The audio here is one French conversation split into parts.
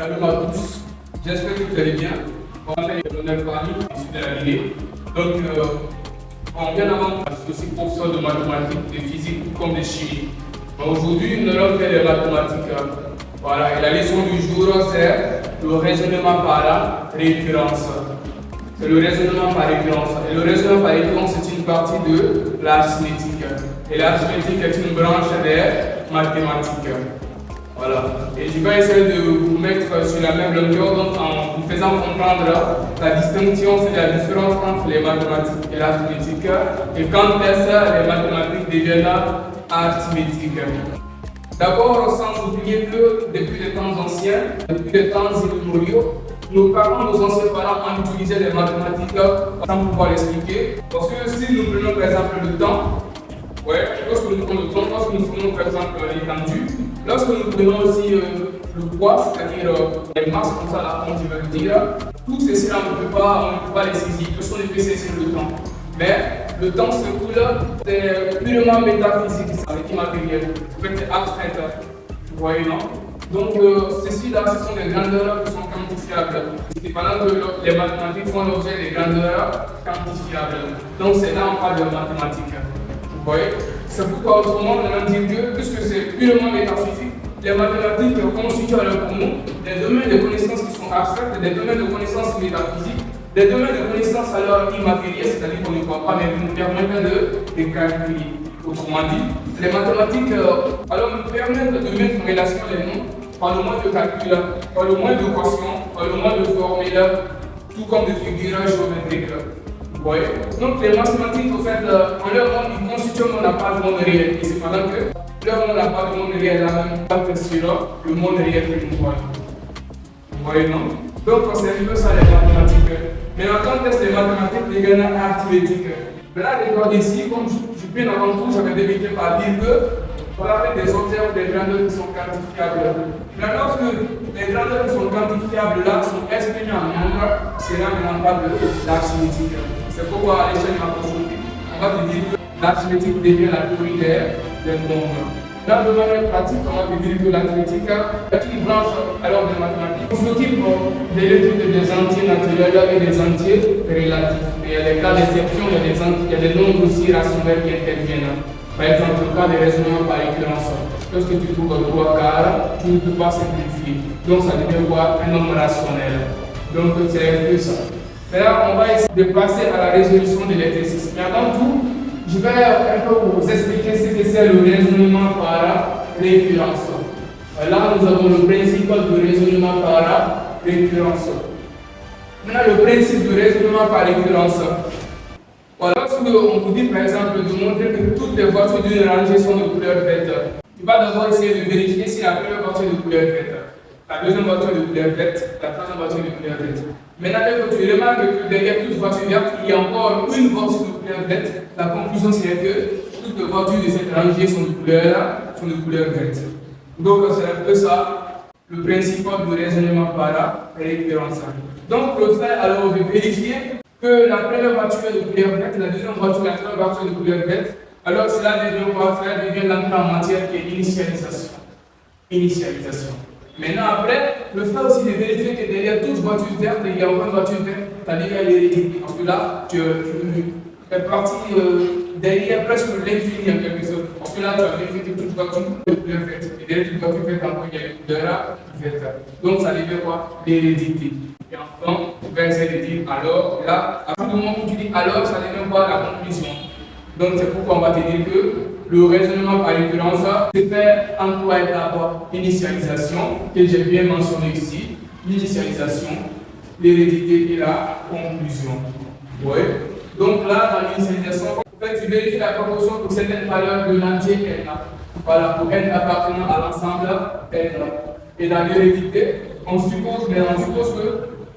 Salut à tous, j'espère que vous allez bien. On va faire l'honneur parmi issu de la vidéo. Donc, bien avant, je suis aussi professeur de mathématiques, de physique comme de chimie. Aujourd'hui, nous allons faire les mathématiques. Voilà, et la leçon du jour, c'est le raisonnement par la récurrence. C'est le raisonnement par récurrence. Et le raisonnement par récurrence, c'est une partie de l'arithmétique. Et l'arithmétique est une branche des mathématiques. Voilà. Et je vais essayer de vous mettre sur la même longueur donc en vous faisant comprendre la distinction, c'est la différence entre les mathématiques et l'arithmétique et quand est-ce que les mathématiques deviennent arithmétiques. D'abord, sans oublier que depuis les temps anciens, depuis les temps immémoriaux, nos parents, nos anciens parents ont utilisé les mathématiques sans pouvoir l'expliquer. Parce que si nous prenons par exemple le temps, lorsque nous prenons le temps, lorsque nous prenons par exemple l'étendue, lorsque nous prenons aussi le poids, c'est-à-dire les masses comme ça, là, comme je veux le dire, tout ceci là, on ne peut pas les saisir, parce qu'on ne peut saisir le temps. Mais le temps se coule, c'est purement métaphysique, c'est immatériel, en fait c'est abstrait, vous voyez non? Donc ceci là, ce sont des grandeurs qui sont quantifiables. C'est pendant que les mathématiques font l'objet des grandeurs quantifiables. Donc c'est là on parle de mathématiques. Vous voyez? C'est pourquoi autrement on a dit que, puisque c'est purement métaphysique, les mathématiques constituent alors pour nous des domaines de connaissances qui sont abstraites, des domaines de connaissances métaphysiques, des domaines de connaissances alors immatérielles, c'est-à-dire qu'on ne voit pas, mais qui nous permettent de calculer. Autrement dit, les mathématiques alors nous permettent de mettre en relation les noms par le moyen de calcul, par le moyen de quotient, par le moyen de formule, tout comme de figures géométriques. Vous voyez? Donc les mathématiques, en fait, en leur monde, ils constituent un monde à part du monde réel. Et c'est pendant que leur monde à part du monde réel, la même temps que sur le monde réel que nous voyons. Vous voyez, non? Donc c'est un peu ça les mathématiques. Mais en tant que les mathématiques deviennent arithmétiques. Là, regardez ici, comme je peux avant tout, j'avais débuté par dire que on parle des objets ou des grandeurs qui sont quantifiables. Mais lorsque les grandeurs qui sont quantifiables là sont exprimées en nombre, c'est là que l'on parle de l'arithmétique. C'est pourquoi à l'échelle de la construction, on va te dire que l'arithmétique devient la théorie des nombres. Dans le domaine pratique, on va te dire que l'arithmétique est une branche alors des mathématiques. On s'occupe de l'étude des entiers naturels et des entiers relatifs. Et il y a des cas d'exception, il y a des nombres aussi rationnels qui interviennent. Par exemple, le cas de raisonnement par récurrence. Lorsque tu trouves 3 quarts, tu ne peux pas simplifier. Donc ça devient quoi? Un nombre rationnel. Donc c'est un peu ça. Maintenant, on va essayer de passer à la résolution de l'exercice. Mais avant tout, je vais un peu vous expliquer ce que c'est le raisonnement par récurrence. Là, nous avons le principe du raisonnement par récurrence. Maintenant, le principe du raisonnement par récurrence. Voilà, lorsque on vous dit par exemple de montrer que toutes les voitures d'une rangée sont de couleur verte, tu vas d'abord essayer de vérifier si la première voiture est de couleur verte, la deuxième voiture est de couleur verte, la troisième voiture est de couleur verte. Maintenant, dès que tu remarques que derrière toute voiture verte, il y a encore une voiture de couleur verte, la conclusion c'est que toutes les voitures de cette rangée sont de couleur verte. Donc c'est un peu ça le principe du raisonnement par récurrence. Donc le fait alors de vérifier que la première voiture est de couleur verte, la deuxième voiture, la troisième voiture est de couleur verte, alors cela devient quoi? Cela devient l'entrée en matière qui est initialisation. Initialisation. Maintenant, après, le fait aussi de vérifier que derrière toute voiture verte, il y a encore une voiture verte, c'est-à-dire l'hérédité. Parce que là, tu es parti derrière presque l'infini en quelque sorte. Parce que là, tu as vérifié que toute voiture est de couleur verte. Et derrière toute voiture verte, encore, il y a une couleur verte. Donc, ça devient quoi? L'hérédité. Et enfin, tu vas essayer de dire alors, là, à partir du moment où tu dis alors, ça devient quoi? La conclusion. Donc, c'est pourquoi on va te dire que le raisonnement par récurrence se fait en 3 étapes. Initialisation, que j'ai bien mentionné ici, l'initialisation, l'hérédité et la conclusion. Oui. Donc là, dans l'initialisation, en fait, tu vérifies la proportion pour certaines valeurs de l'entier N. Voilà, pour N appartenant à l'ensemble N. Et dans l'hérédité, on suppose que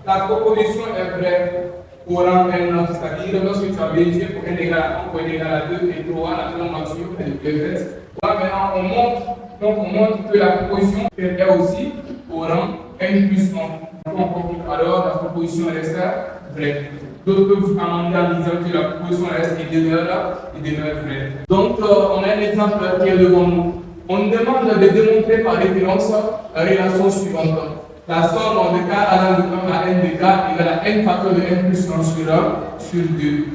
la proposition est vraie au rang N, c'est-à-dire lorsque tu as vérifié pour N égale à 1, pour N égale à 2 et 3, la troisième voiture est verte. Là maintenant on montre que la proposition est aussi au rang N plus 1. Alors la proposition reste vraie. D'autres peuvent amender en disant que la proposition reste et demeure vraie. Donc on a un exemple qui est devant nous. On nous demande de démontrer par référence la relation suivante. la somme de k allant de 1 à n de k égale à n facteur de n plus 1 sur 2.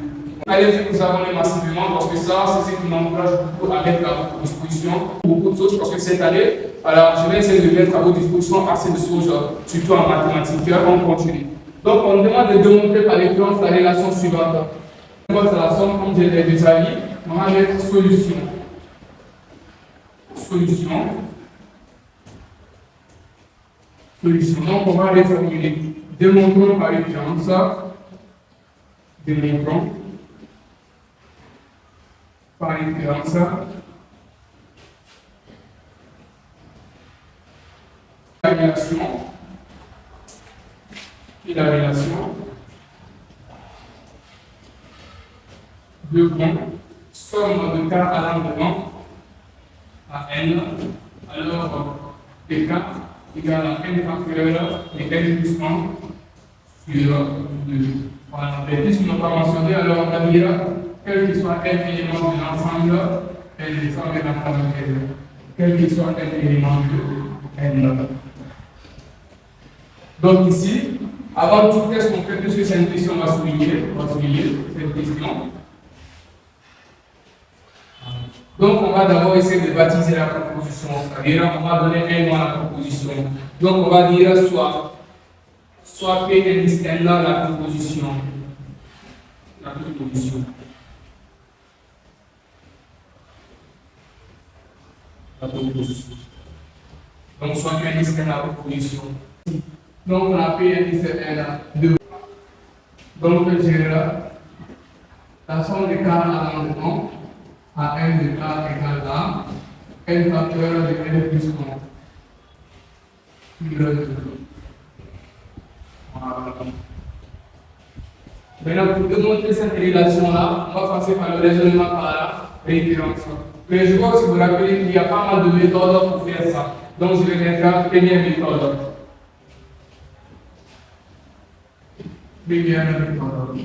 Allez, nous avons les massivement parce que ça, c'est ce qui m'encourage beaucoup à mettre à votre disposition beaucoup de choses parce que cette année, alors je vais essayer de mettre à votre disposition assez de choses, surtout en mathématiques. On continue. Donc, on demande de démontrer par l'exemple la relation suivante. On va la somme, comme je l'ai déjà dit, on va mettre solution. Solution. Donc, on va reformuler. Démontrons par exemple ça. Démontrons par exemple ça. La relation. Et la relation de points, somme de k allant de 1 à n, alors dk égale à n facteur de n plus 1 sur 2. Voilà, mais puisqu'on n'a pas mentionné, alors on va dire quel que soit n élément de l'ensemble, n descend de l'ensemble de n. Quel que soit n élément de n. Donc ici, avant tout, qu'est-ce qu'on fait? Puisque c'est une question, on va souligner cette question. Donc, on va d'abord essayer de baptiser la proposition. C'est-à-dire, on va donner un nom à la proposition. Donc, on va dire soit P indice N dans la proposition. La proposition. La proposition. Donc, soit P indice N la proposition. Donc, on a P indice N 2. Donc, j'ai la somme de k à l'amendement à n de k égale à n facteur de n plus 1. Voilà. Maintenant, pour démontrer cette relation-là, on va passer par le raisonnement par la référence. Mais je crois que si vous vous rappelez qu'il y a pas mal de méthodes pour faire ça. Donc, je vais mettre la première méthode. Première méthode.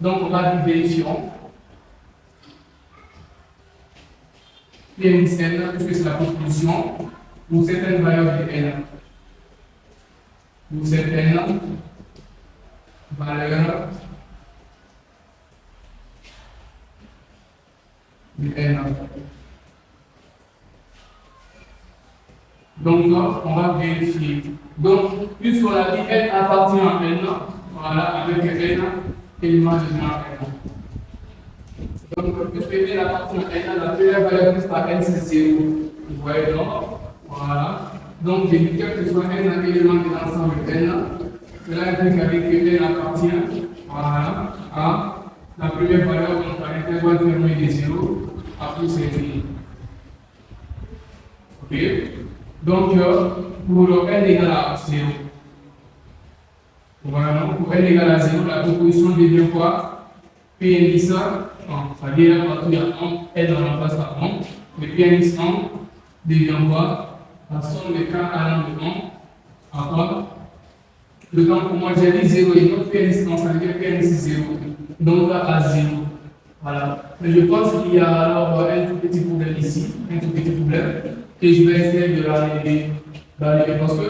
Donc, on va dire vérifions. P indice n, puisque c'est la proposition, pour certaines valeurs de n. Pour certaines valeurs de n. Donc, on va vérifier. Donc, puisqu'on a dit n appartient à n, voilà, avec n élément de genre n. Donc, puisque n appartient à n, la première valeur plus par n, c'est 0. Vous voyez donc, voilà. Donc, j'ai dit quel que soit n élément de l'ensemble n, cela implique avec que n appartient, voilà, à la première valeur, donc à l'intervalle fermé de 0 à plus infini. Ok? Donc, pour n égale à 0, voilà, pour n égale à 0, la proposition devient quoi? P indice 1, c'est-à-dire partout il y a 1, n on remplace par 1, mais P indice 1 devient quoi? La somme de k allant de 1 à quoi? Le temps pour moi j'ai dit 0 et notre P indice 1, ça veut dire P indice 0, donc là à 0. Voilà. Mais je pense qu'il y a alors un tout petit problème ici, et je vais essayer de l'enlever. Parce que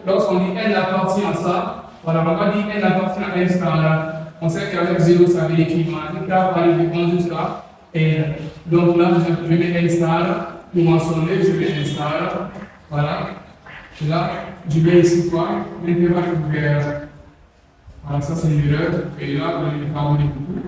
lorsqu'on dit n appartient à ça, voilà, on va dire n appartient à n star. On sait qu'avec 0, ça veut dire qu'il va aller de 1 jusqu'à n. Donc là, je mets n star pour mentionner, je mets n star. Voilà. Là, je mets ici quoi? L'intervalle ouvert. Voilà, ça c'est une erreur. Et là, vous allez pardonner beaucoup.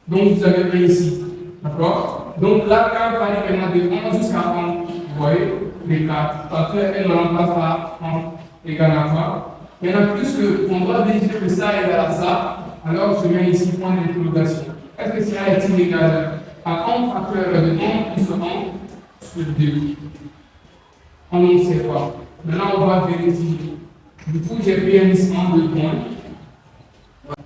Donc, vous avez mis ici. D'accord? Donc là, quand on va aller maintenant de 1 jusqu'à 1, vous voyez, les 4. Après, elle remplace par 1 égale à quoi? Maintenant, puisque on doit vérifier que ça égale à ça, alors je mets ici point d'interrogation. Est-ce que ça est-il égal à 1 facteur de 1 plus 1 sur 2? On ne sait pas. Maintenant, on va vérifier. Du coup, j'ai pris un indice 1 de points.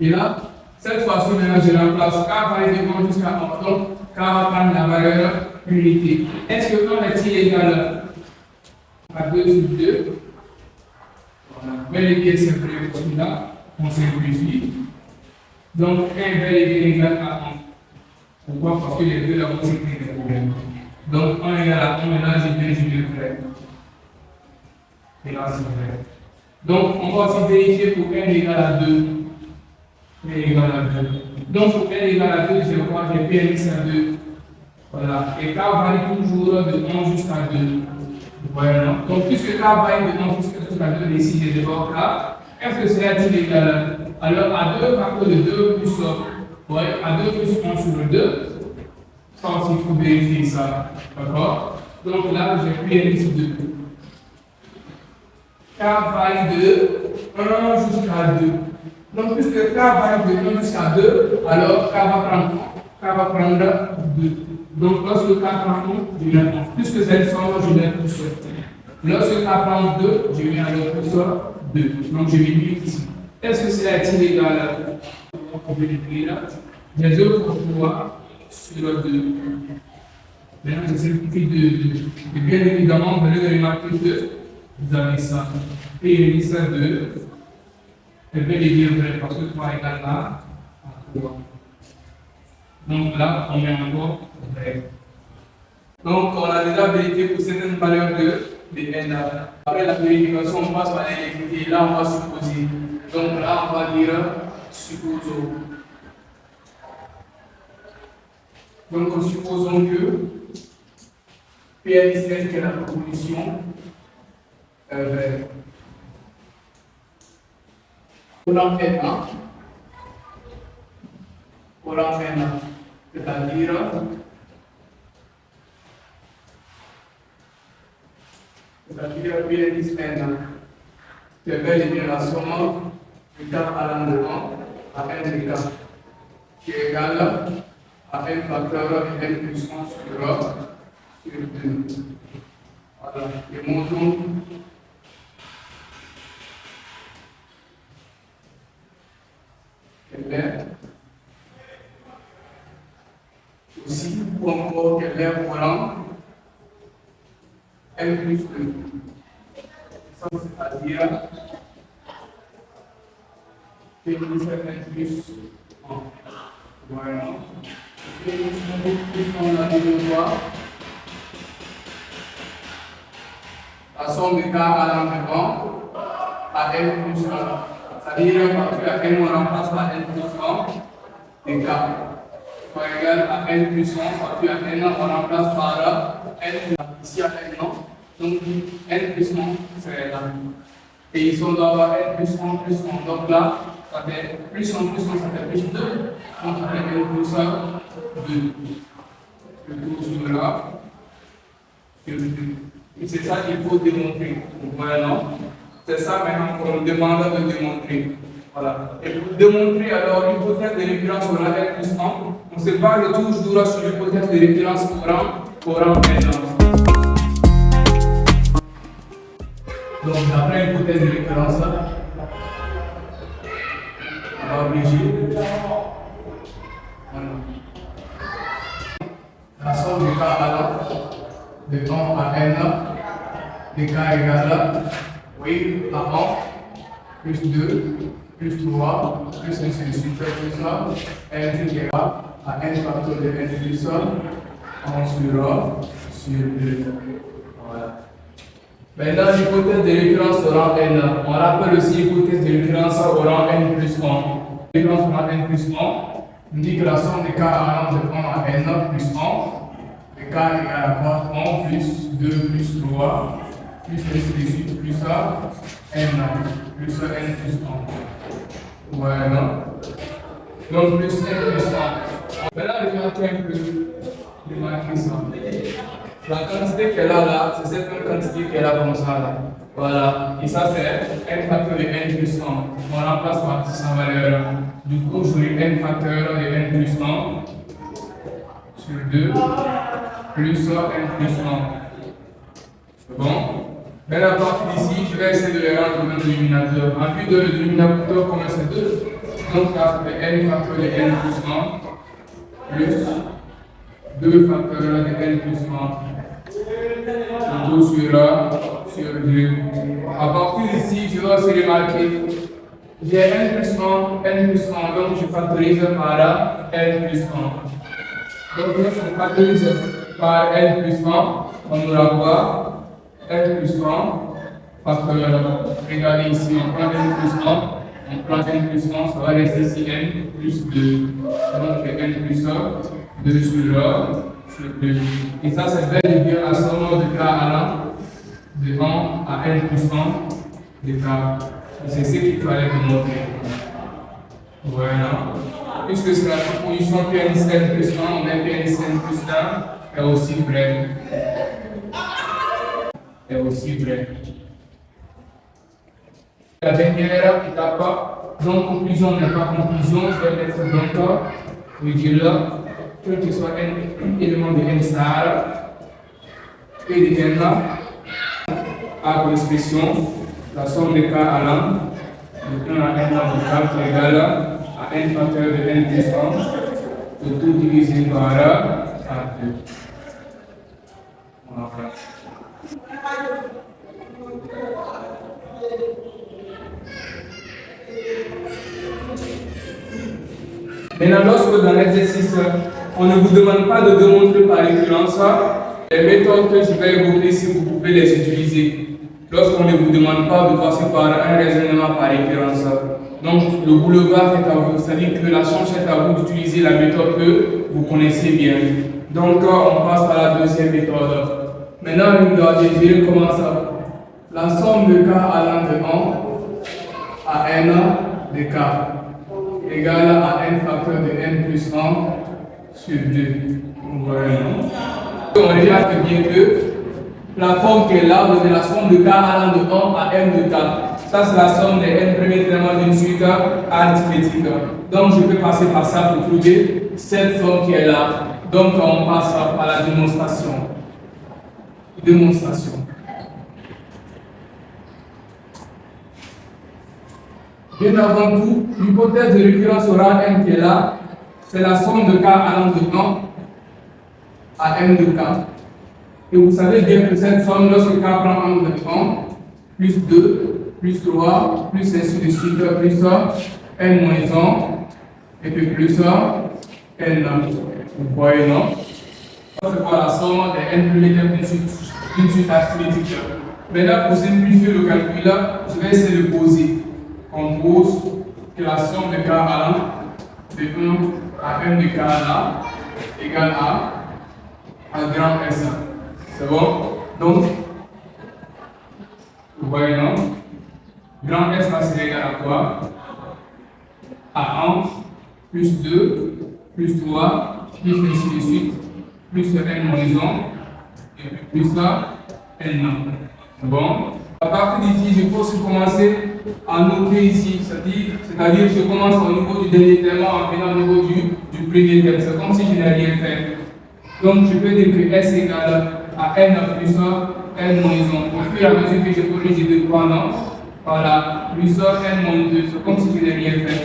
Et là, cette fois-ci, maintenant, je remplace k va aller de 1 jusqu'à 1. Donc, k va prendre la valeur unité. Est-ce que 1 est-il égal à 2 sur 2? Voilà. Bel et bien simplifié comme là. On simplifie. Donc, 1 bel et bien égal à 1. Pourquoi? Parce que les deux là vont s'écrire. Donc 1 égale à 1, maintenant j'ai le vrai. Et là c'est vrai. Donc on va aussi vérifier pour n égale à 2. N égale à 2. Donc pour n égale à 2, je vois j'ai Pnx à 2. Voilà. Et k varie toujours de 1 jusqu'à 2. Voilà. Donc puisque k varie de 1 jusqu'à 2, ici j'ai d'abord k. Est-ce que c'est égal? Alors à 2 facteurs de 2 plus à 2 plus 1 sur 2. Ça aussi, il faut vérifier ça. D'accord? Donc là, j'ai Pnx 2. K varie de 1 jusqu'à 2. Donc, puisque K varie de 1 jusqu'à 2, alors K va prendre 2. Donc, lorsque K prend 1, je mets 1. Puisque c'est une somme, je mets plus 1. Lorsque K prend 2, je mets alors plus 2. Donc, je mets 8 ici. Est-ce que c'est égal? On peut l'écrire là. J'ai 2 pour 3 sur 2. Maintenant, je simplifie de. Et bien évidemment, vous allez remarquer que vous avez ça. Et il y a 2. Je vais les dire vrai parce que 3 égale là à 3. Donc là, on met encore vrai. Donc, on a déjà vérifié pour certaines valeurs de n. Après la vérification, on passe par l'électricité. Là, on va supposer. Donc là, on va dire supposons. Donc, supposons que Pnx est la proposition vraie. Courant N1, c'est-à-dire Pnx N1, c'est bel et bien la somme du k allant de 1 à n de k, qui est égale à n facteur de n plus 1 sur 2. Voilà, et montrons qu'elle est aussi, ou encore qu'elle est courant n plus 2. Ça, c'est-à-dire que nous sommes n plus 1. Voilà. Et nous sommes plus 1 à devoir. La somme de k allant de 1 à n plus 1. C'est-à-dire que à n, on remplace par n plus 1 de k. Soit égal à n plus 1, parce qu'à n, on remplace par n. Ici, à n, non. Donc, n plus 1, c'est là. Et ici, on doit avoir n plus 1 plus 1. Donc là, ça fait plus 1 plus 1, ça fait plus 2. Donc, ça fait n plus 1, 2. Je tourne sur là. Sur 2. Et c'est ça qu'il faut démontrer. Voilà, non? C'est ça maintenant qu'on demande de démontrer. Voilà. Et pour démontrer alors l'hypothèse de référence au rang n plus 1, on se base toujours sur l'hypothèse de référence au rang n. Donc d'après l'hypothèse de référence, on va obliger la somme de k allant de 1 à n de k égale oui, à 1, plus 2, plus 3, plus ainsi de suite, plus ça, n égale à n facteur de n plus 1 sur 2. Voilà. Maintenant, l'hypothèse de référence au rang n. On rappelle aussi l'hypothèse de référence au rang n plus 1. Référence au rang n plus 1, on dit que la somme de k allant de 1 à n plus 1, de k égale à 1 plus 2 plus 3, plus ainsi de suite, plus ça, n, plus ça, n plus 1. Voilà. Donc, plus n plus 1. Maintenant, remarquez un peu, remarquez ça. La quantité qu'elle a là, c'est cette même quantité qu'elle a comme ça là. Voilà. Et ça, c'est n facteur de n plus 1. On remplace par sa valeur. Du coup, j'aurai n facteur de n plus 1 sur 2 plus ça, n plus 1. C'est bon? Maintenant, à partir d'ici, je vais essayer de les rendre au même dénominateur. En plus de le dénominateur, comment c'est 2? Donc là, ça fait n facteur de n plus 1 plus 2 facteurs de n plus 1. Tout sur 2. À partir d'ici, je dois aussi remarquer j'ai n plus 1, donc je factorise par n plus 1. Donc là, je factorise par n plus 1, on aura quoi? N plus 1 facteur. Regardez ici, on prend n plus 1, on prend n plus 1, ça va rester ici n plus 2. Donc n plus 1, 2 sur 2. Et ça, c'est bel et bien la somme de k allant de 1 à n plus 1 de k. C'est ce qu'il fallait vous montrer. Voilà. Puisque c'est la proposition Pn n plus 1, on met Pn n plus 1 est aussi vrai. Est aussi vrai. La dernière étape, donc conclusion n'est pas conclusion, je vais mettre donc virgule là, quel que soit un élément de n star, et de n a pour expression la somme de k allant de 1 à n de k qui est égale à n facteur de n plus 1, de tout divisé par 2. Voilà. Maintenant, lorsque dans l'exercice, on ne vous demande pas de démontrer par récurrence, les méthodes que je vais évoquer ici, vous pouvez les utiliser. Lorsqu'on ne vous demande pas de passer par un raisonnement par récurrence. Donc, le boulevard est à vous, c'est-à-dire que la chance est à vous d'utiliser la méthode que vous connaissez bien. Donc, on passe par la deuxième méthode. Maintenant, regardez, je vais commencer. La somme de k allant de 1 à n de k égale à n facteur de n plus 1 sur 2. Voilà. On regarde bien que la forme qui est là, c'est la somme de k allant de 1 à n de k. Ça, c'est la somme des n premiers éléments d'une suite arithmétique. Donc, je peux passer par ça pour trouver cette somme qui est là. Donc, on passe par la démonstration. Bien avant tout, l'hypothèse de récurrence au rang n qui est là, c'est la somme de k allant de 1 à n de k. Et vous savez bien que cette somme, lorsque k prend angle de 1, plus 2, plus 3, plus ainsi de suite, plus n moins 1, et puis plus n. Vous voyez, non? C'est quoi la somme des n premiers termes d'une suite arithmétique. Maintenant, pour simplifier le calcul, je vais essayer de poser. On pose que la somme de k allant de 1 à n de k là égale à grand S. C'est bon? Donc, vous voyez, non? Grand S là, c'est égal à quoi? À 1, plus 2, plus 3, plus ainsi de suite, plus n moins 1, et puis plus n. Bon? À partir d'ici, je peux aussi commencer à noter ici, c'est-à-dire que je commence au niveau du dernier thème en venant au niveau du premier thème. C'est comme si je n'ai rien fait. Donc je peux dire que S égale à n plus 1, n moins 1. Au fur et à mesure que je corrige les deux pendant, voilà, plus 1, n moins 2. C'est comme si je n'ai rien fait.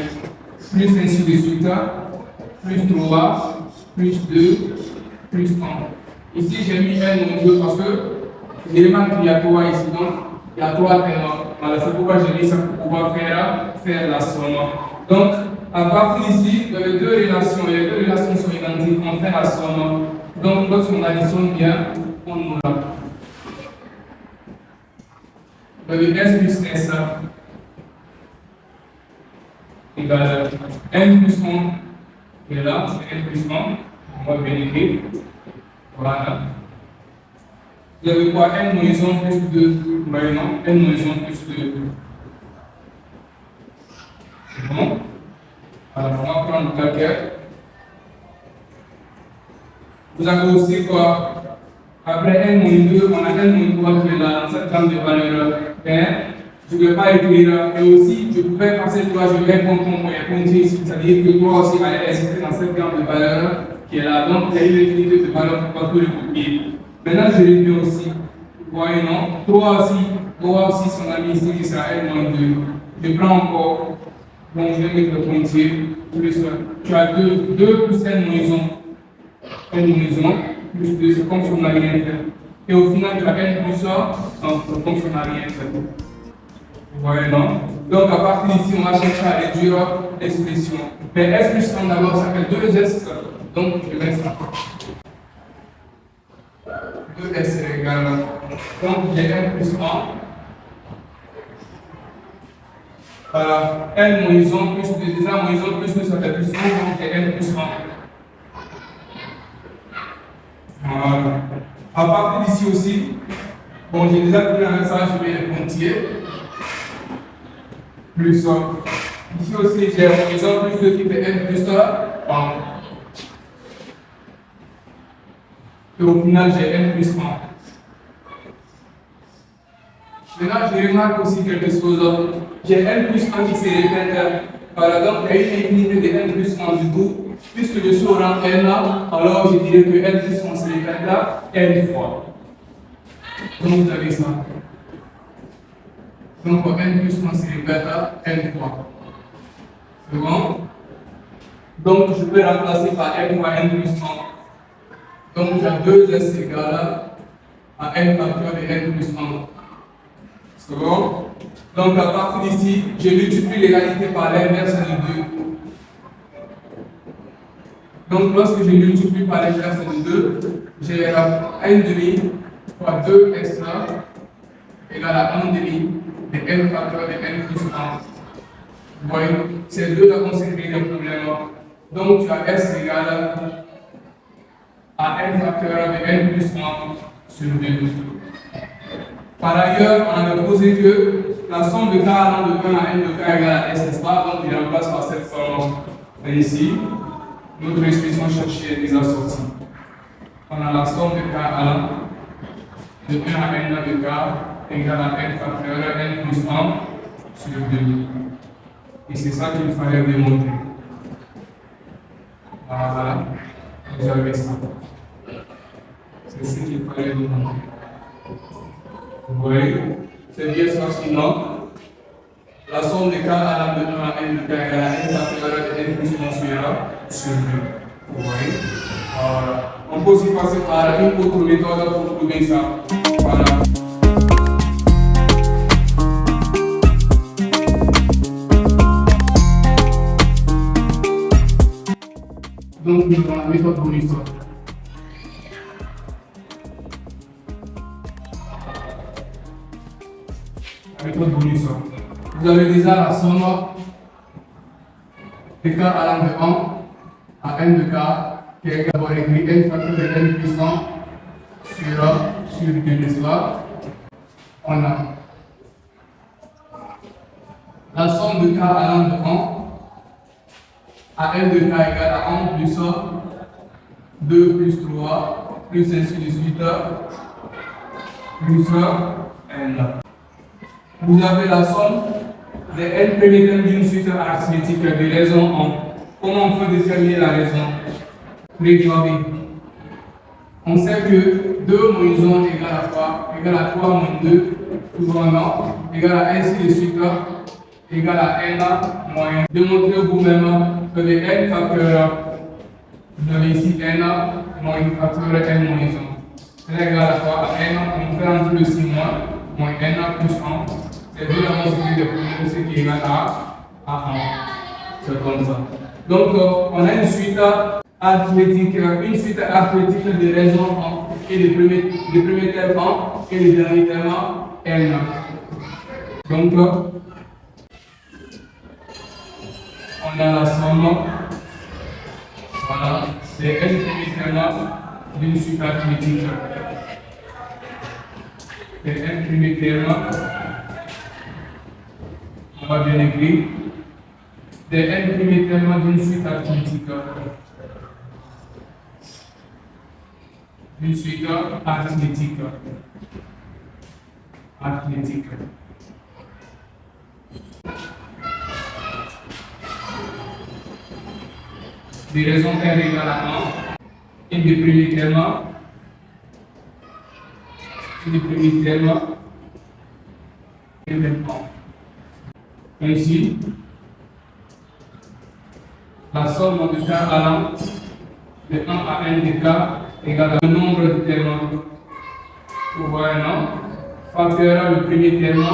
Plus ainsi de suite, plus 3, plus 2, plus 1. Ici j'ai mis n moins 2 parce que l'élément qu'il y a 3 ici. Donc, il y a 3 ténors. Voilà, c'est pourquoi j'ai mis ça pour pouvoir faire la somme. Donc, à partir d'ici, il y a les deux relations. Les deux relations sont identiques. On fait la somme. Donc, lorsqu'on additionne bien, on aura. Le S plus S égale N plus 1. Et là, c'est N plus 1. On va bien écrire. Voilà. Vous avez quoi? N moins 1 plus 2. Maintenant, n moins 1 plus 2. C'est bon? Alors, on va prendre le calcul. Vous avez aussi quoi? Après n moins 2, on a n moins 3 qui est là, dans cette gamme de valeurs. Je ne vais pas écrire. Et aussi, je pouvais passer 3, je vais prendre mon pointier ici. C'est-à-dire que 3 aussi allait exister dans cette gamme de valeurs qui est là. Donc, il y a une infinité de valeurs pour pas tout le copier. Maintenant, je réduis aussi. Vous voyez, non? 3 aussi, son ami ici qui sera n-2. Je prends encore. Donc, je vais mettre le pointier. Plus, tu as 2 plus n-1. N-1 plus 2, c'est comme si on n'a rien fait. Et au final, tu as n plus 1, c'est comme si on n'a rien fait. Vous voyez, non? Donc, à partir d'ici, on va chercher à réduire l'expression. Mais S plus 1 d'abord, ça fait 2S. Donc, je mets ça. 2S égale. Donc j'ai n plus 1. N moins 1 plus 2, déjà moins 1 plus 2 ça fait plus 1, donc j'ai n plus 1. Voilà. À partir d'ici aussi, bon j'ai déjà pris un ça, je vais le compter. Plus 1. Ici aussi j'ai moins 1 plus 2 qui fait n plus 1. Et au final j'ai n plus 1. Maintenant, je remarque aussi quelque chose. J'ai n plus 1 qui se répète. Par exemple, il y a une infinité de n plus 1 du coup. Puisque je suis au rang n là, alors je dirais que n plus 1 se répète là n fois. Donc vous avez ça. Donc n plus 1 se répète là n fois. C'est bon? Donc je peux remplacer par n fois n plus 1. Donc j'ai 2s égale à n facteur de n plus 1. C'est bon? Donc à partir d'ici, je multiplie l'égalité par l'inverse de 2. Donc lorsque je multiplie par l'inverse de 2, j'ai n demi fois 2 extra égale à 1 demi de n facteur de n plus 1. Vous voyez, ces deux là vont se créer des problèmes. Donc tu as s égale à n facteur de n plus 1 sur 2. Par ailleurs, on avait posé que la somme de k allant de 1 à n de k égale à s, n'est-ce pas? Donc il remplace par cette forme ici. Notre expression cherchée est déjà sortie. On a la somme de k allant de 1 à n de k égale à n facteur n plus 1 sur 2. Et c'est ça qu'il fallait démontrer. Voilà, vous avez ça. C'est ce qu'il fallait démontrer. Vous voyez, c'est bien ça, sinon, la somme de k allant de 1 à n de k égale à n facteur de n plus 1 sur 2. Vous voyez? Voilà. On peut aussi passer par une autre méthode pour trouver ça. Voilà. Donc, nous avons la méthode bonus. Méthode bonus. Vous avez déjà la somme de k allant de 1 à n de k qui est d'abord écrit n facteur de n plus 1 sur 2, n'est-ce pas? On a la somme de k allant de 1 à n de k égale à 1 plus 2 plus 3 plus ainsi de suite plus n. Vous avez la somme des n premiers termes d'une suite arithmétique de raison 1. Comment on peut déterminer la raison? Regardez. On sait que 2 moins 1 égale à quoi? Égale à 3 moins 2, toujours un an, égale à ainsi de suite, égale à n moins. Démontrez vous-même que les n facteurs, vous avez ici n moins facteur n moins 1. C'est égal à quoi? À n, on fait entre le 6 moins n plus 1. C'est deux la moitié de ce qui est égal à 1. C'est comme ça. Donc, on a une suite arithmétique de raison 1 et le premier terme 1 et le dernier terme n. Donc, on a la somme, voilà, des n premiers termes d'une suite arithmétique. Les n premiers termes, on va bien écrire, des n premiers termes d'une suite arithmétique. D'une suite arithmétique. Des raisons r égale à 1 et des premiers termes. Les premiers termes et maintenant. Ainsi, la somme de k allant de 1 à n de k égale au nombre de termes. Vous voyez, non? Facteur le premier terme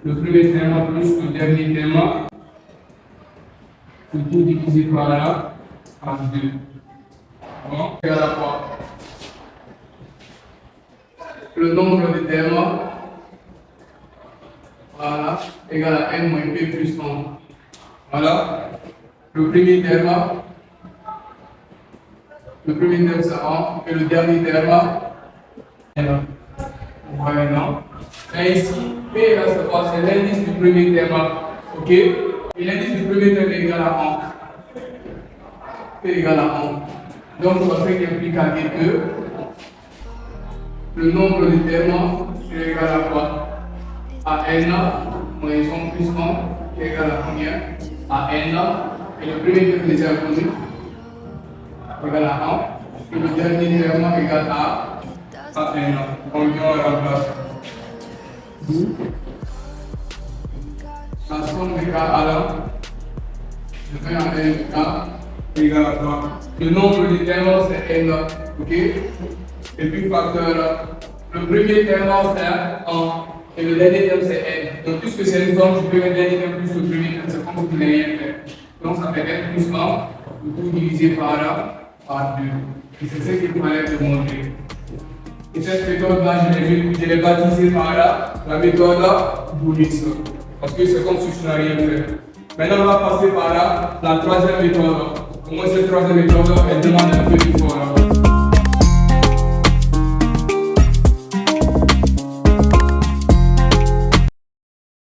plus le dernier terme, le tout divisé par là, par 2. Bon, égal à quoi? le nombre de termes, voilà, égal à n moins p plus 1. Voilà, le premier terme c'est 1 et le dernier terme est 1. Voilà. Et ici, P là c'est l'indice du premier terme. Ok? Et l'indice du premier terme est égal à 1. P égale à 1. Donc, ce qui implique à dire que le nombre de termes est égal à quoi? À n moins 1 plus 1 qui est égal à combien? À n. Et le premier terme déjà connu égal à 1. Et le dernier terme égal à n. On vient à la place. La somme des cas à l'un, je fais un n égal à 3. Le nombre de termes c'est n, ok? Et puis facteur, le premier terme c'est 1 et le dernier terme c'est n. Donc puisque c'est une forme, je peux mettre le dernier terme plus le premier terme, c'est comme si je n'ai rien fait. Donc ça fait n plus 1, le tout divisé par 2. Et c'est ce qu'il fallait démontrer. Et cette méthode-là, je l'ai baptisée par la méthode bonus. Parce que c'est comme si je n'ai rien fait. Maintenant, on va passer par la troisième méthode. Pour moi, cette troisième méthode, elle demande un peu d'effort.